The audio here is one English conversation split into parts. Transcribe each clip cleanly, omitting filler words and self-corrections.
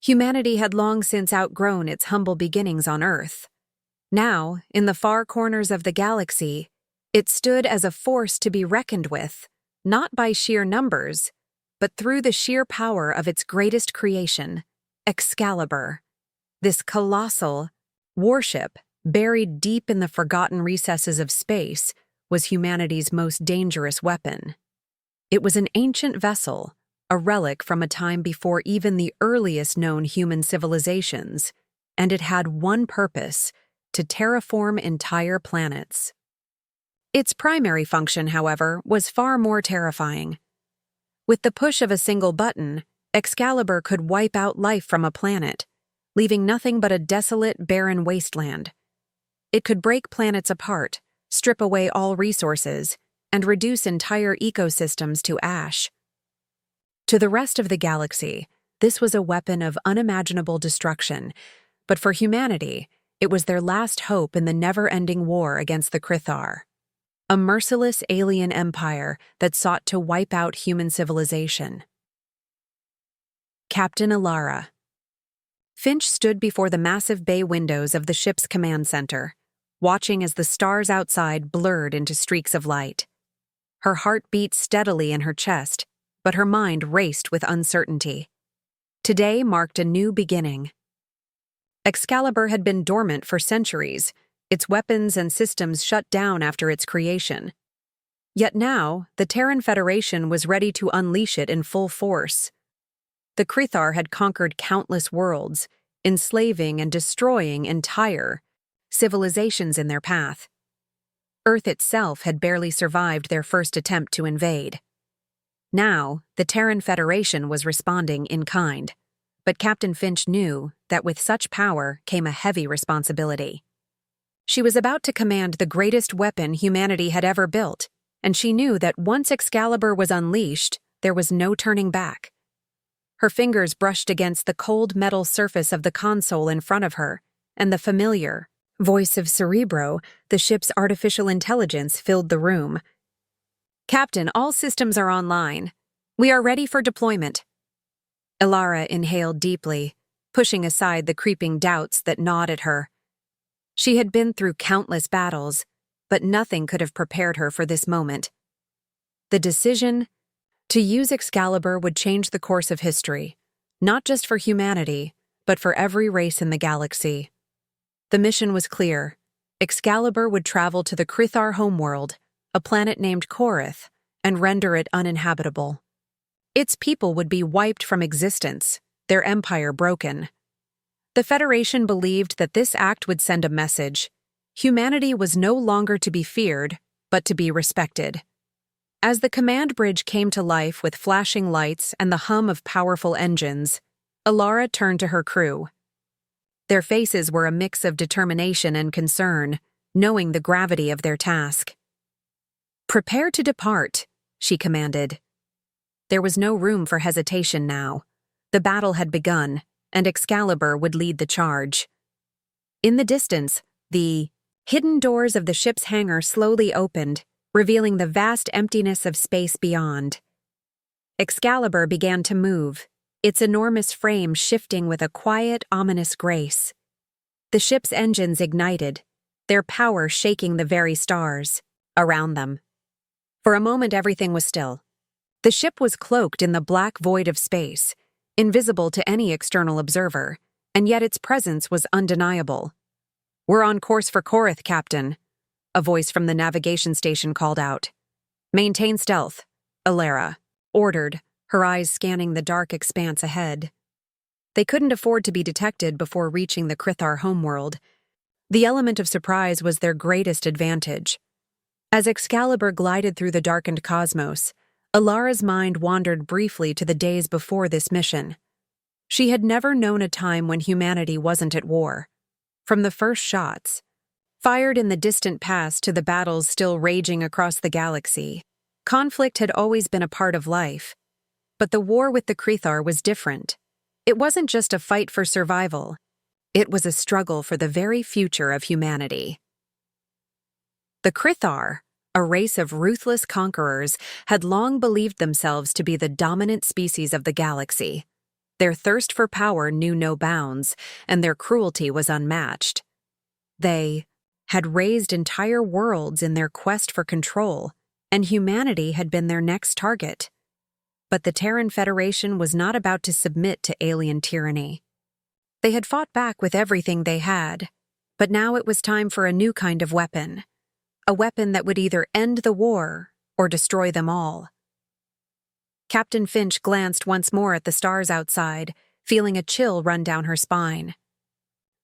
Humanity had long since outgrown its humble beginnings on Earth. Now, in the far corners of the galaxy, it stood as a force to be reckoned with, not by sheer numbers, but through the sheer power of its greatest creation, Excalibur. This colossal warship, buried deep in the forgotten recesses of space, was humanity's most dangerous weapon. It was an ancient vessel, a relic from a time before even the earliest known human civilizations, and it had one purpose: to terraform entire planets. Its primary function, however, was far more terrifying. With the push of a single button, Excalibur could wipe out life from a planet, leaving nothing but a desolate, barren wasteland. It could break planets apart, strip away all resources, and reduce entire ecosystems to ash. To the rest of the galaxy, this was a weapon of unimaginable destruction, but for humanity, it was their last hope in the never-ending war against the Krithar, a merciless alien empire that sought to wipe out human civilization. Captain Alara. Finch stood before the massive bay windows of the ship's command center, watching as the stars outside blurred into streaks of light. Her heart beat steadily in her chest, but her mind raced with uncertainty. Today marked a new beginning. Excalibur had been dormant for centuries, its weapons and systems shut down after its creation. Yet now, the Terran Federation was ready to unleash it in full force. The Krithar had conquered countless worlds, enslaving and destroying entire civilizations in their path. Earth itself had barely survived their first attempt to invade. Now, the Terran Federation was responding in kind, but Captain Finch knew that with such power came a heavy responsibility. She was about to command the greatest weapon humanity had ever built, and she knew that once Excalibur was unleashed, there was no turning back. Her fingers brushed against the cold metal surface of the console in front of her, and the familiar voice of Cerebro, the ship's artificial intelligence, filled the room. "Captain, all systems are online. We are ready for deployment." Alara inhaled deeply, pushing aside the creeping doubts that gnawed at her. She had been through countless battles, but nothing could have prepared her for this moment. The decision to use Excalibur would change the course of history, not just for humanity, but for every race in the galaxy. The mission was clear. Excalibur would travel to the Krithar homeworld, a planet named Korith, and render it uninhabitable. Its people would be wiped from existence, their empire broken. The Federation believed that this act would send a message. Humanity was no longer to be feared, but to be respected. As the command bridge came to life with flashing lights and the hum of powerful engines, Alara turned to her crew. Their faces were a mix of determination and concern, knowing the gravity of their task. "Prepare to depart," she commanded. There was no room for hesitation now. The battle had begun, and Excalibur would lead the charge. In the distance, the hidden doors of the ship's hangar slowly opened, revealing the vast emptiness of space beyond. Excalibur began to move, its enormous frame shifting with a quiet, ominous grace. The ship's engines ignited, their power shaking the very stars around them. For a moment, everything was still. The ship was cloaked in the black void of space, invisible to any external observer, and yet its presence was undeniable. "We're on course for Korith, Captain," a voice from the navigation station called out. "Maintain stealth," Alara ordered, her eyes scanning the dark expanse ahead. They couldn't afford to be detected before reaching the Krithar homeworld. The element of surprise was their greatest advantage. As Excalibur glided through the darkened cosmos, Alara's mind wandered briefly to the days before this mission. She had never known a time when humanity wasn't at war. From the first shots, fired in the distant past, to the battles still raging across the galaxy, conflict had always been a part of life. But the war with the Krithar was different. It wasn't just a fight for survival. It was a struggle for the very future of humanity. The Krithar, a race of ruthless conquerors, had long believed themselves to be the dominant species of the galaxy. Their thirst for power knew no bounds, and their cruelty was unmatched. They had raised entire worlds in their quest for control, and humanity had been their next target. But the Terran Federation was not about to submit to alien tyranny. They had fought back with everything they had, but now it was time for a new kind of weapon. A weapon that would either end the war or destroy them all. Captain Finch glanced once more at the stars outside, feeling a chill run down her spine.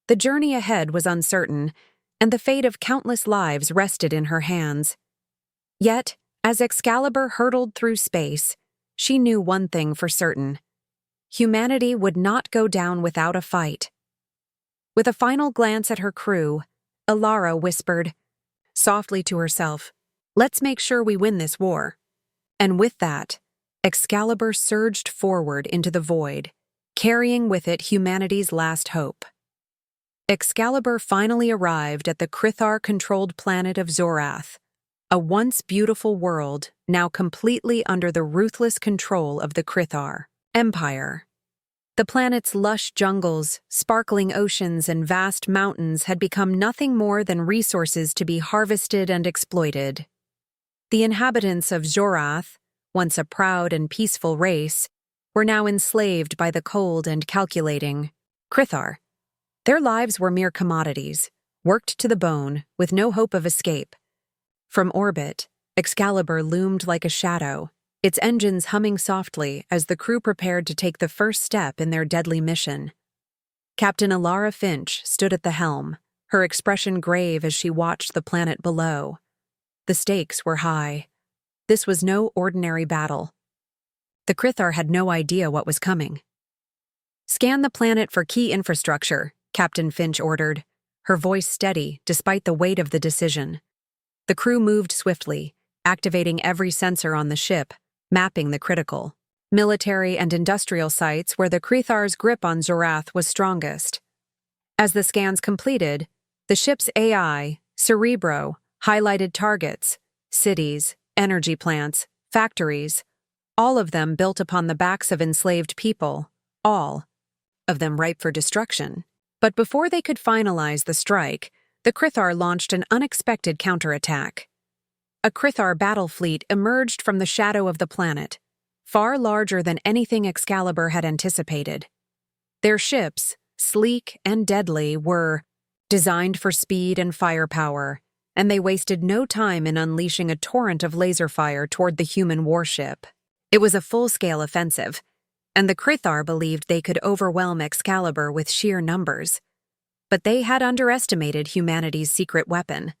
The journey ahead was uncertain, and the fate of countless lives rested in her hands. Yet, as Excalibur hurtled through space, she knew one thing for certain. Humanity would not go down without a fight. With a final glance at her crew, Alara whispered softly to herself, "Let's make sure we win this war." And with that, Excalibur surged forward into the void, carrying with it humanity's last hope. Excalibur finally arrived at the Krithar-controlled planet of Zorath, a once beautiful world now completely under the ruthless control of the Krithar Empire. The planet's lush jungles, sparkling oceans, and vast mountains had become nothing more than resources to be harvested and exploited. The inhabitants of Zorath, once a proud and peaceful race, were now enslaved by the cold and calculating Krithar. Their lives were mere commodities, worked to the bone, with no hope of escape. From orbit, Excalibur loomed like a shadow, its engines humming softly as the crew prepared to take the first step in their deadly mission. Captain Alara Finch stood at the helm, her expression grave as she watched the planet below. The stakes were high. This was no ordinary battle. The Krithar had no idea what was coming. "Scan the planet for key infrastructure," Captain Finch ordered, her voice steady despite the weight of the decision. The crew moved swiftly, activating every sensor on the ship, mapping the critical military and industrial sites where the Krithar's grip on Zorath was strongest. As the scans completed, the ship's AI, Cerebro, highlighted targets, cities, energy plants, factories, all of them built upon the backs of enslaved people, all of them ripe for destruction. But before they could finalize the strike, the Krithar launched an unexpected counterattack. A Krithar battle fleet emerged from the shadow of the planet, far larger than anything Excalibur had anticipated. Their ships, sleek and deadly, were designed for speed and firepower, and they wasted no time in unleashing a torrent of laser fire toward the human warship. It was a full-scale offensive, and the Krithar believed they could overwhelm Excalibur with sheer numbers. But they had underestimated humanity's secret weapon.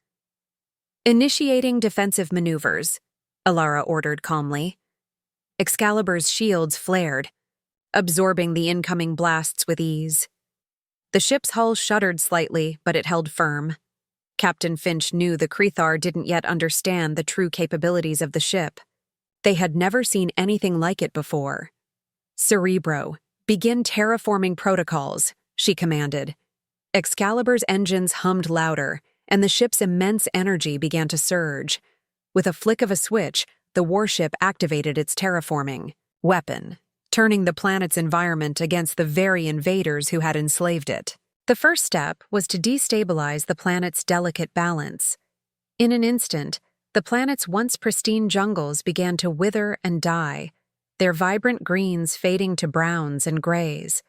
"Initiating defensive maneuvers," Alara ordered calmly. Excalibur's shields flared, absorbing the incoming blasts with ease. The ship's hull shuddered slightly, but it held firm. Captain Finch knew the Krithar didn't yet understand the true capabilities of the ship. They had never seen anything like it before. "Cerebro, begin terraforming protocols," she commanded. Excalibur's engines hummed louder, and the ship's immense energy began to surge. With a flick of a switch, the warship activated its terraforming weapon, turning the planet's environment against the very invaders who had enslaved it. The first step was to destabilize the planet's delicate balance. In an instant, the planet's once pristine jungles began to wither and die, their vibrant greens fading to browns and grays.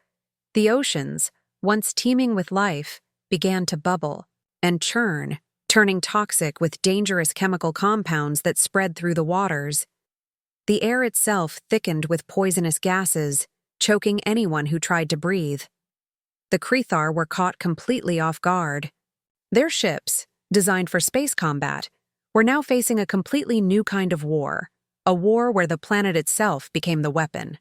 The oceans, once teeming with life, began to bubble and churn, turning toxic with dangerous chemical compounds that spread through the waters. The air itself thickened with poisonous gases, choking anyone who tried to breathe. The Krithar were caught completely off guard. Their ships, designed for space combat, were now facing a completely new kind of war, a war where the planet itself became the weapon.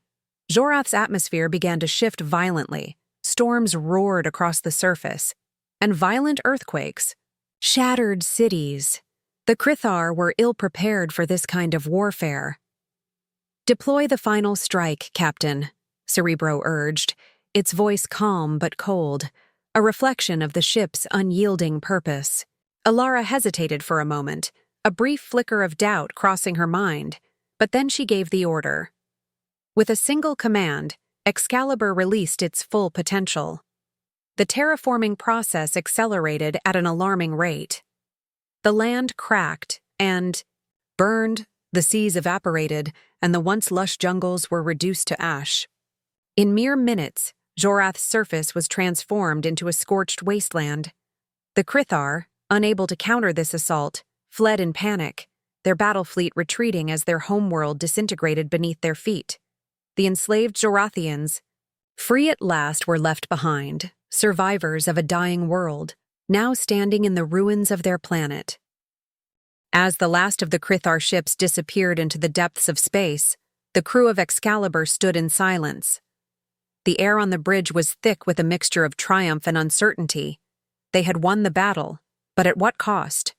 Zorath's atmosphere began to shift violently, storms roared across the surface, and violent earthquakes shattered cities. The Krithar were ill-prepared for this kind of warfare. "Deploy the final strike, Captain," Cerebro urged, its voice calm but cold, a reflection of the ship's unyielding purpose. Alara hesitated for a moment, a brief flicker of doubt crossing her mind, but then she gave the order. With a single command, Excalibur released its full potential. The terraforming process accelerated at an alarming rate. The land cracked and burned, the seas evaporated, and the once lush jungles were reduced to ash. In mere minutes, Zorath's surface was transformed into a scorched wasteland. The Krithar, unable to counter this assault, fled in panic, their battle fleet retreating as their homeworld disintegrated beneath their feet. The enslaved Zorathians, free at last, were left behind, survivors of a dying world, now standing in the ruins of their planet. As the last of the Krithar ships disappeared into the depths of space, the crew of Excalibur stood in silence. The air on the bridge was thick with a mixture of triumph and uncertainty. They had won the battle, but at what cost?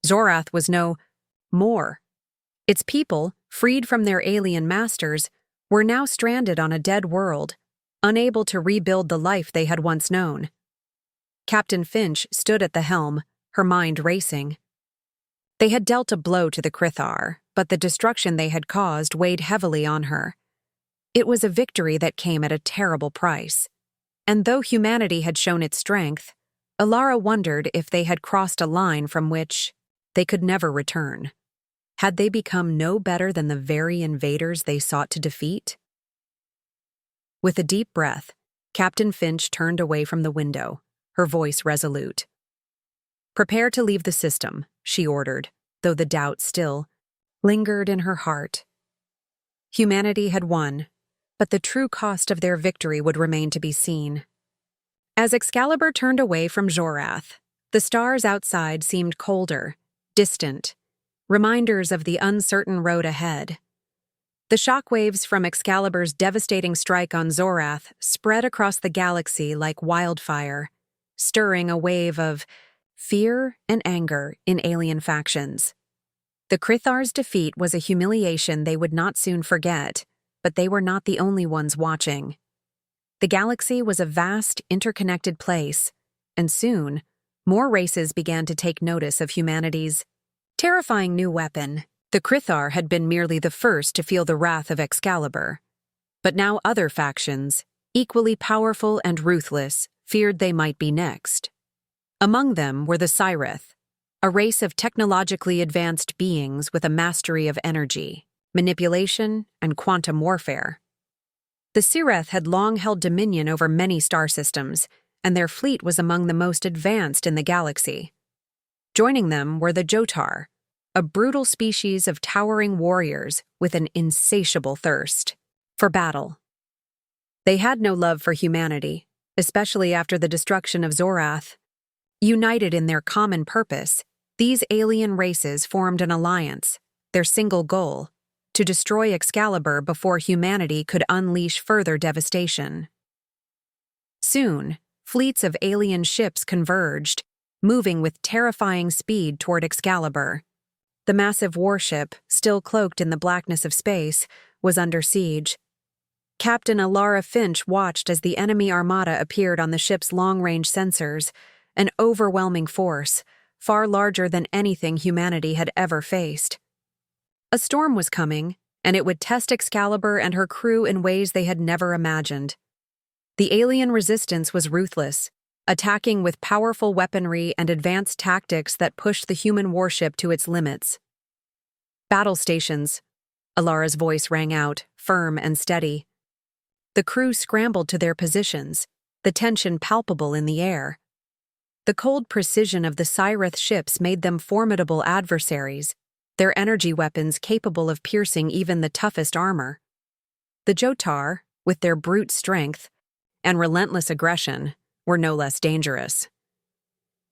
Zorath was no more. Its people, freed from their alien masters, were now stranded on a dead world, unable to rebuild the life they had once known. Captain Finch stood at the helm, her mind racing. They had dealt a blow to the Krithar, but the destruction they had caused weighed heavily on her. It was a victory that came at a terrible price. And though humanity had shown its strength, Alara wondered if they had crossed a line from which they could never return. Had they become no better than the very invaders they sought to defeat? With a deep breath, Captain Finch turned away from the window, her voice resolute. "Prepare to leave the system," she ordered, though the doubt still lingered in her heart. Humanity had won, but the true cost of their victory would remain to be seen. As Excalibur turned away from Zorath, the stars outside seemed colder, distant, reminders of the uncertain road ahead. The shockwaves from Excalibur's devastating strike on Zorath spread across the galaxy like wildfire, stirring a wave of fear and anger in alien factions. The Krithar's defeat was a humiliation they would not soon forget, but they were not the only ones watching. The galaxy was a vast, interconnected place, and soon, more races began to take notice of humanity's terrifying new weapon. The Krithar had been merely the first to feel the wrath of Excalibur, but now other factions, equally powerful and ruthless, feared they might be next. Among them were the Cyrith, a race of technologically advanced beings with a mastery of energy, manipulation, and quantum warfare. The Cyrith had long held dominion over many star systems, and their fleet was among the most advanced in the galaxy. Joining them were the Jotar, a brutal species of towering warriors with an insatiable thirst for battle. They had no love for humanity, especially after the destruction of Zorath. United in their common purpose, these alien races formed an alliance, their single goal: to destroy Excalibur before humanity could unleash further devastation. Soon, fleets of alien ships converged, moving with terrifying speed toward Excalibur. The massive warship, still cloaked in the blackness of space, was under siege. Captain Alara Finch watched as the enemy armada appeared on the ship's long-range sensors, an overwhelming force, far larger than anything humanity had ever faced. A storm was coming, and it would test Excalibur and her crew in ways they had never imagined. The alien resistance was ruthless, attacking with powerful weaponry and advanced tactics that pushed the human warship to its limits. "Battle stations," Alara's voice rang out, firm and steady. The crew scrambled to their positions, the tension palpable in the air. The cold precision of the Cyrith ships made them formidable adversaries, their energy weapons capable of piercing even the toughest armor. The Jotar, with their brute strength and relentless aggression, were no less dangerous.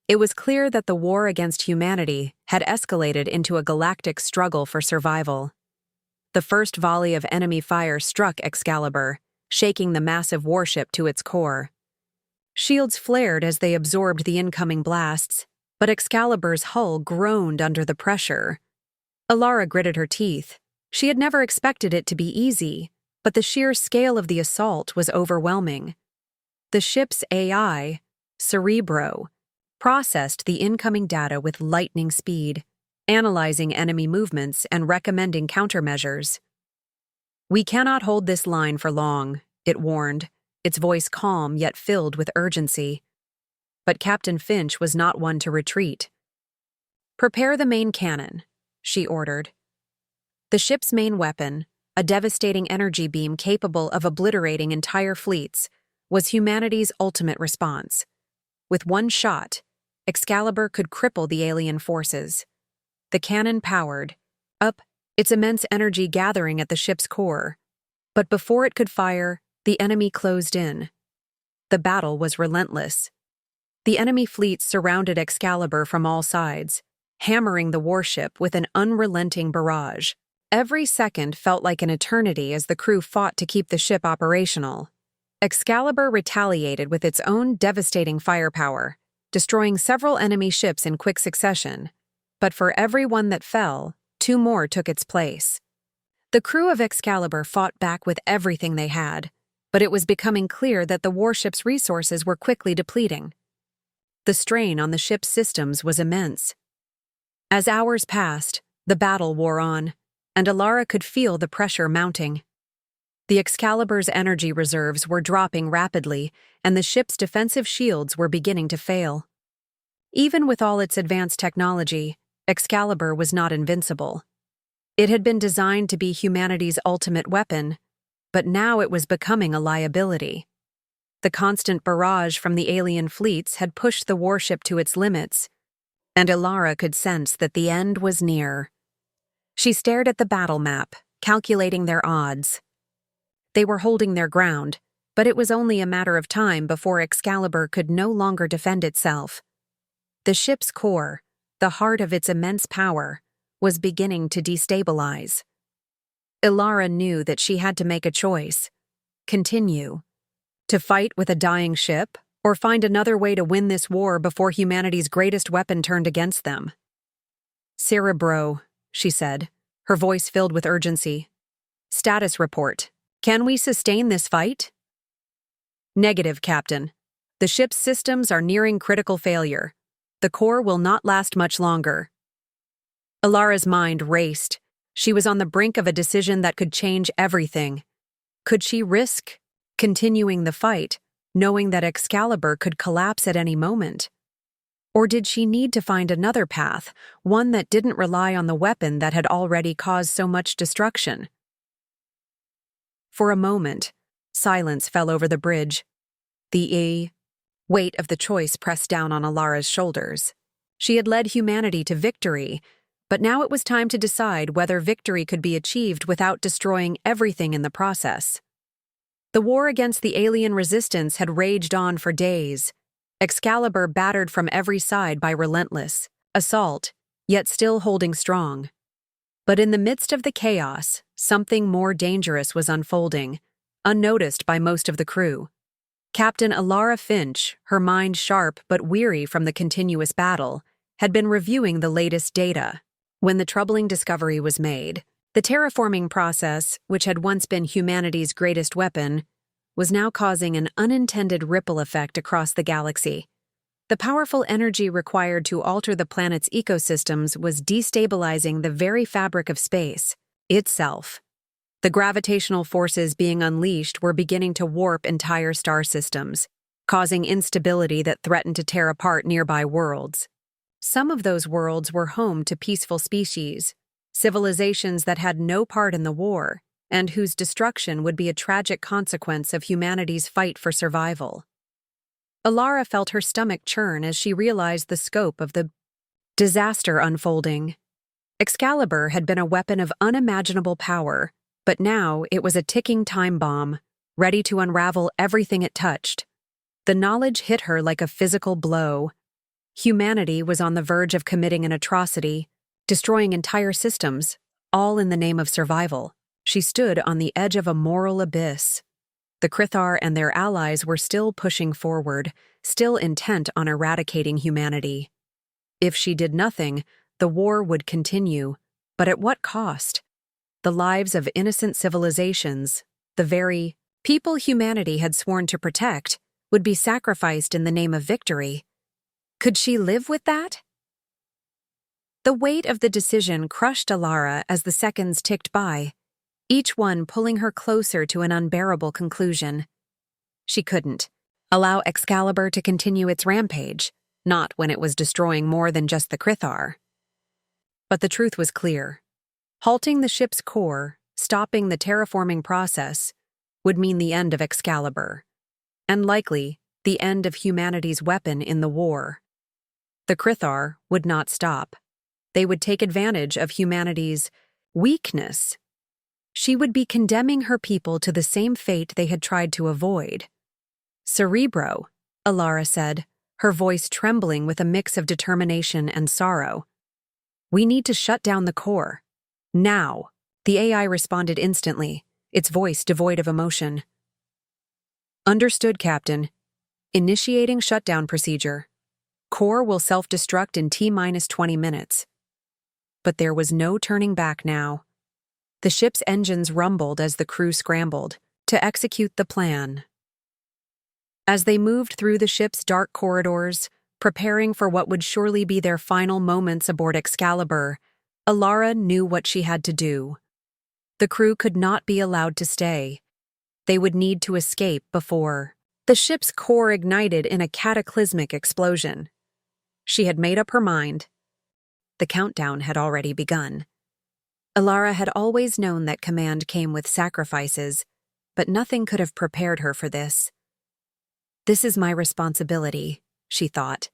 It was clear that the war against humanity had escalated into a galactic struggle for survival. The first volley of enemy fire struck Excalibur, shaking the massive warship to its core. Shields flared as they absorbed the incoming blasts, but Excalibur's hull groaned under the pressure. Alara gritted her teeth. She had never expected it to be easy, but the sheer scale of the assault was overwhelming. The ship's AI, Cerebro, processed the incoming data with lightning speed, analyzing enemy movements and recommending countermeasures. "We cannot hold this line for long," it warned, its voice calm yet filled with urgency. But Captain Finch was not one to retreat. "Prepare the main cannon," she ordered. The ship's main weapon, a devastating energy beam capable of obliterating entire fleets, was humanity's ultimate response. With one shot, Excalibur could cripple the alien forces. The cannon powered up, its immense energy gathering at the ship's core. But before it could fire, the enemy closed in. The battle was relentless. The enemy fleets surrounded Excalibur from all sides, hammering the warship with an unrelenting barrage. Every second felt like an eternity as the crew fought to keep the ship operational. Excalibur retaliated with its own devastating firepower, destroying several enemy ships in quick succession. But for every one that fell, 2 more took its place. The crew of Excalibur fought back with everything they had, but it was becoming clear that the warship's resources were quickly depleting. The strain on the ship's systems was immense. As hours passed, the battle wore on, and Alara could feel the pressure mounting. The Excalibur's energy reserves were dropping rapidly, and the ship's defensive shields were beginning to fail. Even with all its advanced technology, Excalibur was not invincible. It had been designed to be humanity's ultimate weapon, but now it was becoming a liability. The constant barrage from the alien fleets had pushed the warship to its limits, and Alara could sense that the end was near. She stared at the battle map, calculating their odds. They were holding their ground, but it was only a matter of time before Excalibur could no longer defend itself. The ship's core, the heart of its immense power, was beginning to destabilize. Alara knew that she had to make a choice. Continue. To fight with a dying ship, or find another way to win this war before humanity's greatest weapon turned against them. "Cerebro," she said, her voice filled with urgency. "Status report. Can we sustain this fight?" "Negative, Captain. The ship's systems are nearing critical failure. The core will not last much longer." Alara's mind raced. She was on the brink of a decision that could change everything. Could she risk continuing the fight, knowing that Excalibur could collapse at any moment? Or did she need to find another path, one that didn't rely on the weapon that had already caused so much destruction? For a moment, silence fell over the bridge. The weight of the choice pressed down on Alara's shoulders. She had led humanity to victory, but now it was time to decide whether victory could be achieved without destroying everything in the process. The war against the alien resistance had raged on for days, Excalibur battered from every side by relentless assault, yet still holding strong. But in the midst of the chaos, something more dangerous was unfolding, unnoticed by most of the crew. Captain Alara Finch, her mind sharp but weary from the continuous battle, had been reviewing the latest data. When the troubling discovery was made, the terraforming process, which had once been humanity's greatest weapon, was now causing an unintended ripple effect across the galaxy. The powerful energy required to alter the planet's ecosystems was destabilizing the very fabric of space itself. The gravitational forces being unleashed were beginning to warp entire star systems, causing instability that threatened to tear apart nearby worlds. Some of those worlds were home to peaceful species, civilizations that had no part in the war, and whose destruction would be a tragic consequence of humanity's fight for survival. Alara felt her stomach churn as she realized the scope of the disaster unfolding. Excalibur had been a weapon of unimaginable power, but now it was a ticking time bomb, ready to unravel everything it touched. The knowledge hit her like a physical blow. Humanity was on the verge of committing an atrocity, destroying entire systems, all in the name of survival. She stood on the edge of a moral abyss. The Krithar and their allies were still pushing forward, still intent on eradicating humanity. If she did nothing, the war would continue, but at what cost? The lives of innocent civilizations, the very people humanity had sworn to protect, would be sacrificed in the name of victory. Could she live with that? The weight of the decision crushed Alara as the seconds ticked by. each one pulling her closer to an unbearable conclusion. She couldn't allow Excalibur to continue its rampage, not when it was destroying more than just the Krithar. But the truth was clear. Halting the ship's core, stopping the terraforming process, would mean the end of Excalibur, and likely the end of humanity's weapon in the war. The Krithar would not stop. They would take advantage of humanity's weakness. She would be condemning her people to the same fate they had tried to avoid. "Cerebro," Alara said, her voice trembling with a mix of determination and sorrow. "We need to shut down the core. Now." The AI responded instantly, its voice devoid of emotion. "Understood, Captain. Initiating shutdown procedure. Core will self-destruct in T-20 minutes." But there was no turning back now. The ship's engines rumbled as the crew scrambled to execute the plan. As they moved through the ship's dark corridors, preparing for what would surely be their final moments aboard Excalibur, Alara knew what she had to do. The crew could not be allowed to stay. They would need to escape before the ship's core ignited in a cataclysmic explosion. She had made up her mind. The countdown had already begun. Alara had always known that command came with sacrifices, but nothing could have prepared her for this. "This is my responsibility," she thought.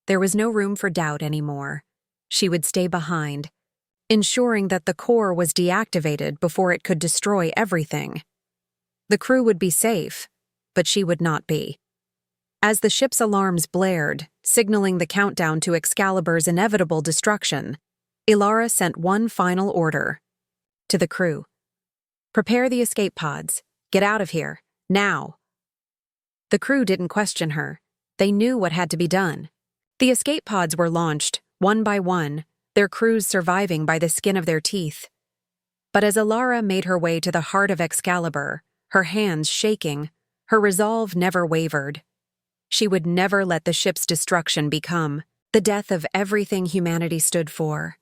There was no room for doubt anymore. She would stay behind, ensuring that the core was deactivated before it could destroy everything. The crew would be safe, but she would not be. As the ship's alarms blared, signaling the countdown to Excalibur's inevitable destruction, Alara sent one final order to the crew. "Prepare the escape pods. Get out of here, now." The crew didn't question her. They knew what had to be done. The escape pods were launched, one by one, their crews surviving by the skin of their teeth. But as Alara made her way to the heart of Excalibur, her hands shaking, her resolve never wavered. She would never let the ship's destruction become the death of everything humanity stood for.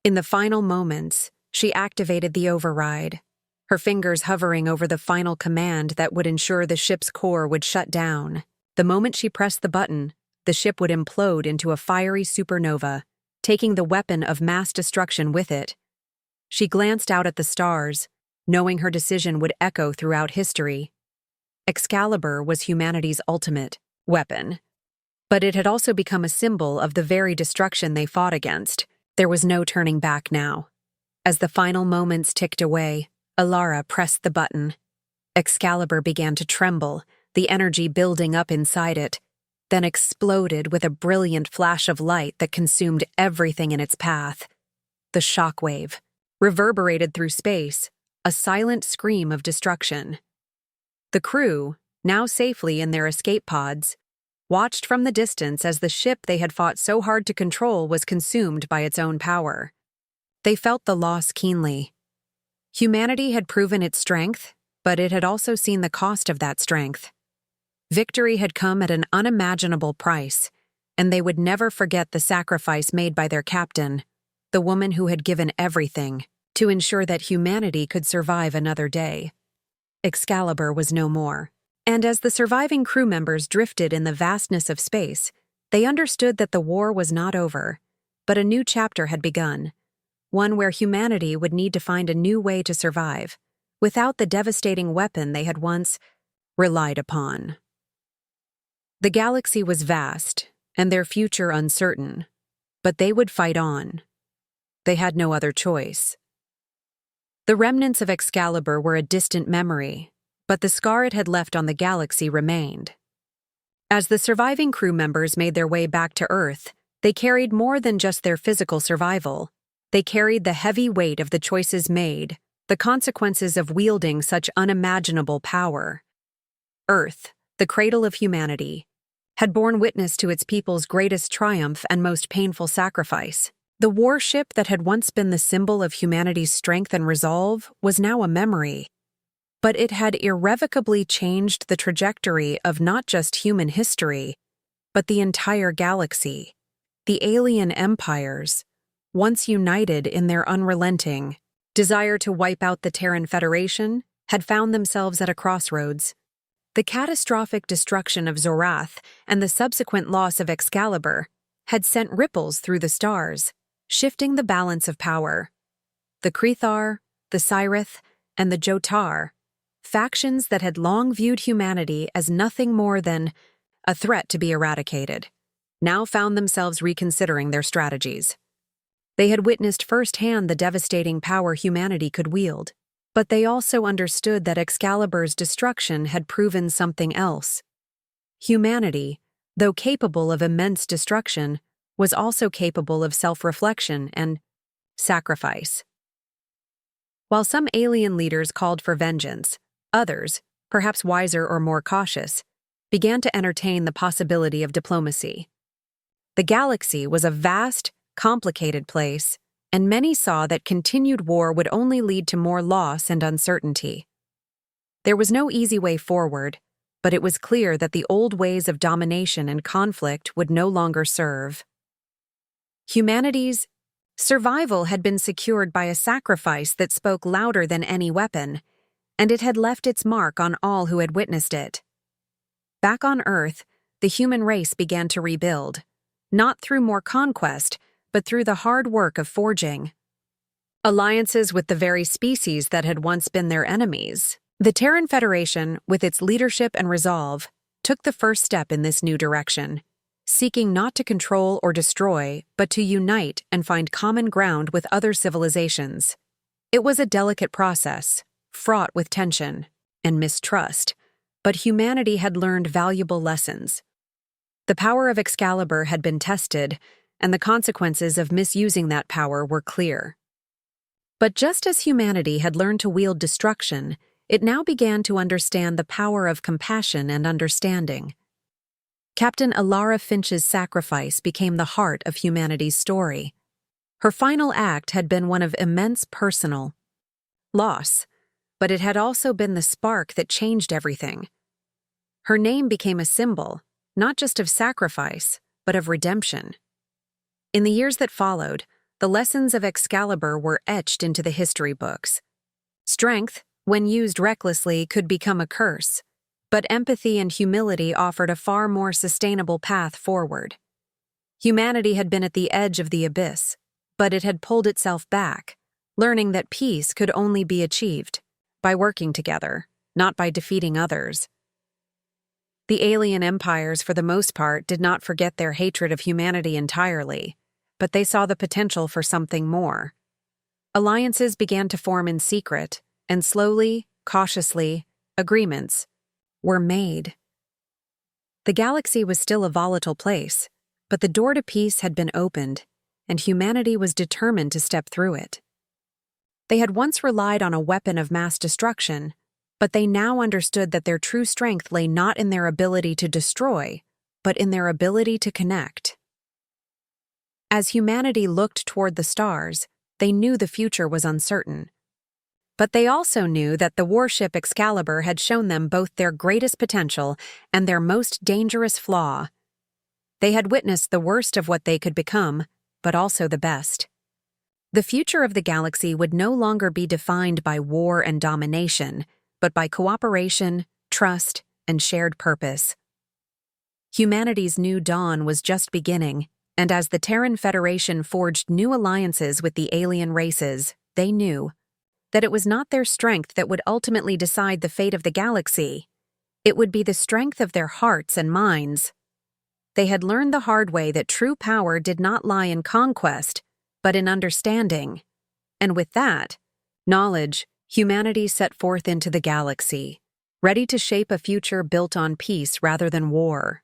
In the final moments, she activated the override, her fingers hovering over the final command that would ensure the ship's core would shut down. The moment she pressed the button, the ship would implode into a fiery supernova, taking the weapon of mass destruction with it. She glanced out at the stars, knowing her decision would echo throughout history. Excalibur was humanity's ultimate weapon, but it had also become a symbol of the very destruction they fought against. There was no turning back now. As the final moments ticked away, Alara pressed the button. Excalibur began to tremble, the energy building up inside it, then exploded with a brilliant flash of light that consumed everything in its path. The shockwave reverberated through space, a silent scream of destruction. The crew, now safely in their escape pods, watched from the distance as the ship they had fought so hard to control was consumed by its own power. They felt the loss keenly. Humanity had proven its strength, but it had also seen the cost of that strength. Victory had come at an unimaginable price, and they would never forget the sacrifice made by their captain, the woman who had given everything to ensure that humanity could survive another day. Excalibur was no more, and as the surviving crew members drifted in the vastness of space, they understood that the war was not over, but a new chapter had begun, one where humanity would need to find a new way to survive, without the devastating weapon they had once relied upon. The galaxy was vast, and their future uncertain, but they would fight on. They had no other choice. The remnants of Excalibur were a distant memory, but the scar it had left on the galaxy remained. As the surviving crew members made their way back to Earth, they carried more than just their physical survival. They carried the heavy weight of the choices made, the consequences of wielding such unimaginable power. Earth, the cradle of humanity, had borne witness to its people's greatest triumph and most painful sacrifice. The warship that had once been the symbol of humanity's strength and resolve was now a memory. But it had irrevocably changed the trajectory of not just human history, but the entire galaxy. The alien empires, once united in their unrelenting desire to wipe out the Terran Federation, had found themselves at a crossroads. The catastrophic destruction of Zorath and the subsequent loss of Excalibur had sent ripples through the stars, shifting the balance of power. The Krethar, the Cyrith, and the Jotar, factions that had long viewed humanity as nothing more than a threat to be eradicated, now found themselves reconsidering their strategies. They had witnessed firsthand the devastating power humanity could wield, but they also understood that Excalibur's destruction had proven something else. Humanity, though capable of immense destruction, was also capable of self-reflection and sacrifice. While some alien leaders called for vengeance, others, perhaps wiser or more cautious, began to entertain the possibility of diplomacy. The galaxy was a vast, complicated place, and many saw that continued war would only lead to more loss and uncertainty. There was no easy way forward, but it was clear that the old ways of domination and conflict would no longer serve. Humanity's survival had been secured by a sacrifice that spoke louder than any weapon, and it had left its mark on all who had witnessed it. Back on Earth, the human race began to rebuild, not through more conquest, but through the hard work of forging alliances with the very species that had once been their enemies. The Terran Federation, with its leadership and resolve, took the first step in this new direction, seeking not to control or destroy, but to unite and find common ground with other civilizations. It was a delicate process, fraught with tension and mistrust, but humanity had learned valuable lessons. The power of Excalibur had been tested, and the consequences of misusing that power were clear. But just as humanity had learned to wield destruction, it now began to understand the power of compassion and understanding. Captain Alara Finch's sacrifice became the heart of humanity's story. Her final act had been one of immense personal loss, but it had also been the spark that changed everything. Her name became a symbol, not just of sacrifice, but of redemption. In the years that followed, the lessons of Excalibur were etched into the history books. Strength, when used recklessly, could become a curse, but empathy and humility offered a far more sustainable path forward. Humanity had been at the edge of the abyss, but it had pulled itself back, learning that peace could only be achieved by working together, not by defeating others. The alien empires, for the most part, did not forget their hatred of humanity entirely, but they saw the potential for something more. Alliances began to form in secret, and slowly, cautiously, agreements were made. The galaxy was still a volatile place, but the door to peace had been opened, and humanity was determined to step through it. They had once relied on a weapon of mass destruction, but they now understood that their true strength lay not in their ability to destroy, but in their ability to connect. As humanity looked toward the stars, they knew the future was uncertain. But they also knew that the warship Excalibur had shown them both their greatest potential and their most dangerous flaw. They had witnessed the worst of what they could become, but also the best. The future of the galaxy would no longer be defined by war and domination, but by cooperation, trust, and shared purpose. Humanity's new dawn was just beginning, and as the Terran Federation forged new alliances with the alien races, they knew that it was not their strength that would ultimately decide the fate of the galaxy. It would be the strength of their hearts and minds. They had learned the hard way that true power did not lie in conquest, but in understanding. And with that knowledge, humanity set forth into the galaxy, ready to shape a future built on peace rather than war.